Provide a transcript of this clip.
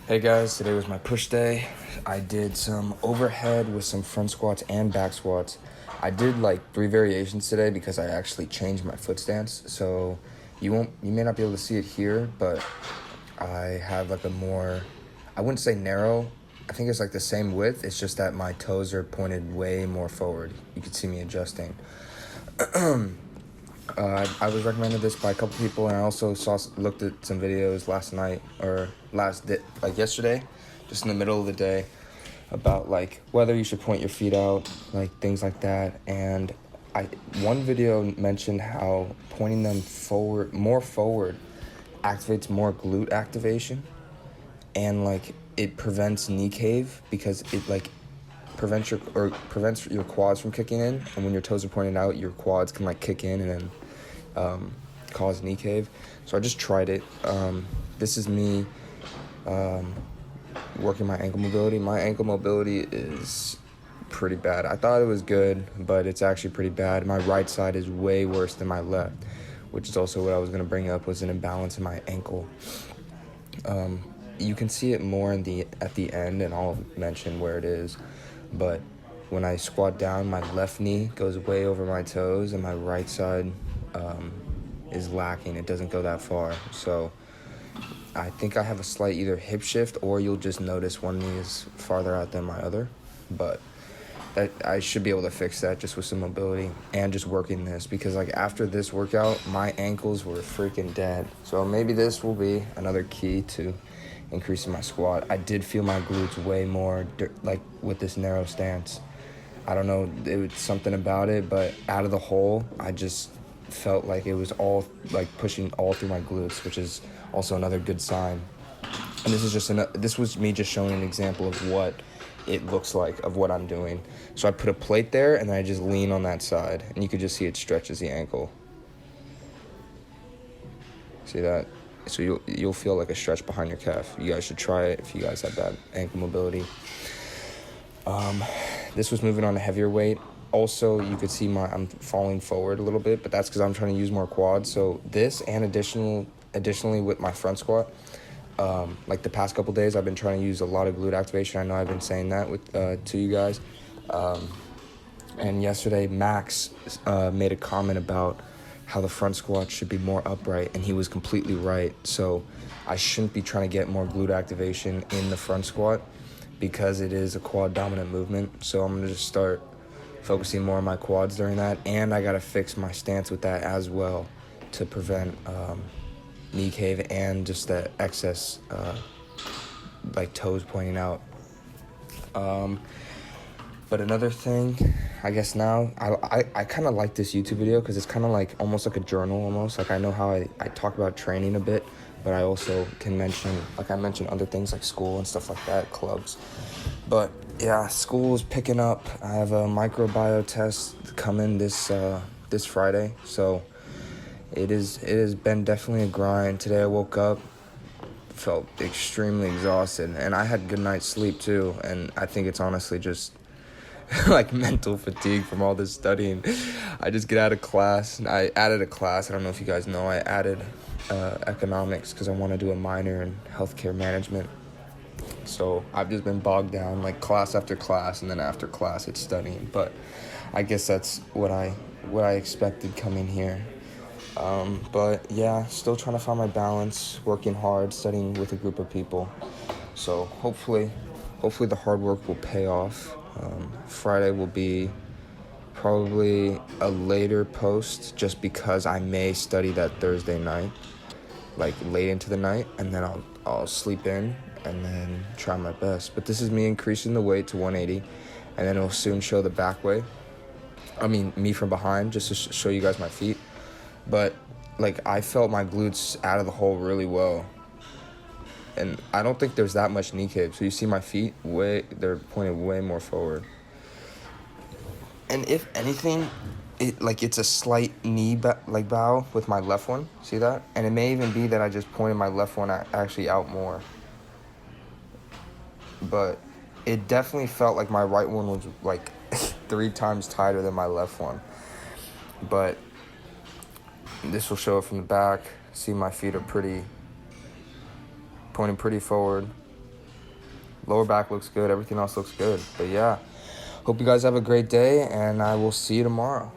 Hey guys, today was my push day. I did some overhead with some front squats and back squats. I did like 3 variations today because I actually changed my foot stance. So you may not be able to see it here, but I have like a more, I wouldn't say narrow. I think it's like the same width. It's just that my toes are pointed way more forward. You can see me adjusting. I was recommended this by a couple people, and I also looked at some videos last night or yesterday, just in the middle of the day, about like whether you should point your feet out, like things like that. And one video mentioned how pointing them more forward, activates more glute activation, and like it prevents knee cave because it like prevents your quads from kicking in, and when your toes are pointed out, your quads can like kick in and then cause knee cave. So I just tried it. This is me working my ankle mobility. My ankle mobility is pretty bad. I thought it was good, but it's actually pretty bad. My right side is way worse than my left, which is also what I was going to bring up, was an imbalance in my ankle. You can see it more at the end, and I'll mention where it is. But when I squat down, my left knee goes way over my toes, and my right side is lacking. It doesn't go that far. So I think I have a slight either hip shift, or you'll just notice one knee is farther out than my other. But that I should be able to fix that just with some mobility and just working this, because like after this workout, my ankles were freaking dead. So maybe this will be another key to increasing my squat. I did feel my glutes way more like with this narrow stance. I don't know, it was something about it, but out of the hole, I just felt like it was all like pushing all through my glutes, which is also another good sign. And this was me just showing an example of what it looks like, of what I'm doing. So I put a plate there, and then I just lean on that side, and you could just see it stretches the ankle. See that? So you'll feel like a stretch behind your calf. You guys should try it if you guys have bad ankle mobility. This was moving on a heavier weight. Also, you could see I'm falling forward a little bit, but that's because I'm trying to use more quads. So this, and additionally with my front squat, like the past couple days, I've been trying to use a lot of glute activation. I know I've been saying that to you guys. And yesterday, Max made a comment about how the front squat should be more upright, and he was completely right. So I shouldn't be trying to get more glute activation in the front squat because it is a quad dominant movement. So I'm going to just start focusing more on my quads during that, and I got to fix my stance with that as well to prevent knee cave and just that excess like toes pointing out. But another thing, I guess now, I kind of like this YouTube video because it's kind of like almost like a journal almost. Like I know how I talk about training a bit, but I also can mention, like I mentioned other things like school and stuff like that, clubs. But yeah, school is picking up. I have a microbiome test coming this Friday, so it has been definitely a grind. Today I woke up, felt extremely exhausted, and I had good night's sleep too, and I think it's honestly just like mental fatigue from all this studying. I just get out of class, and I added a class. I don't know if you guys know, I added economics because I want to do a minor in healthcare management. So I've just been bogged down, like class after class, and then after class it's studying. But I guess that's what I expected coming here. But yeah, still trying to find my balance, working hard, studying with a group of people. So hopefully the hard work will pay off. Friday will be probably a later post, just because I may study that Thursday night, like late into the night, and then I'll sleep in and then try my best. But this is me increasing the weight to 180, and then it'll soon show the back way. I mean, me from behind, just to show you guys my feet. But like I felt my glutes out of the hole really well, and I don't think there's that much knee cave. So you see my feet they're pointed way more forward. And if anything, it's a slight knee bow with my left one. See that? And it may even be that I just pointed my left one actually out more. But it definitely felt like my right one was like 3 times tighter than my left one. But this will show it from the back. See, my feet are pointing pretty forward. Lower back looks good. Everything else looks good. But yeah, hope you guys have a great day, and I will see you tomorrow.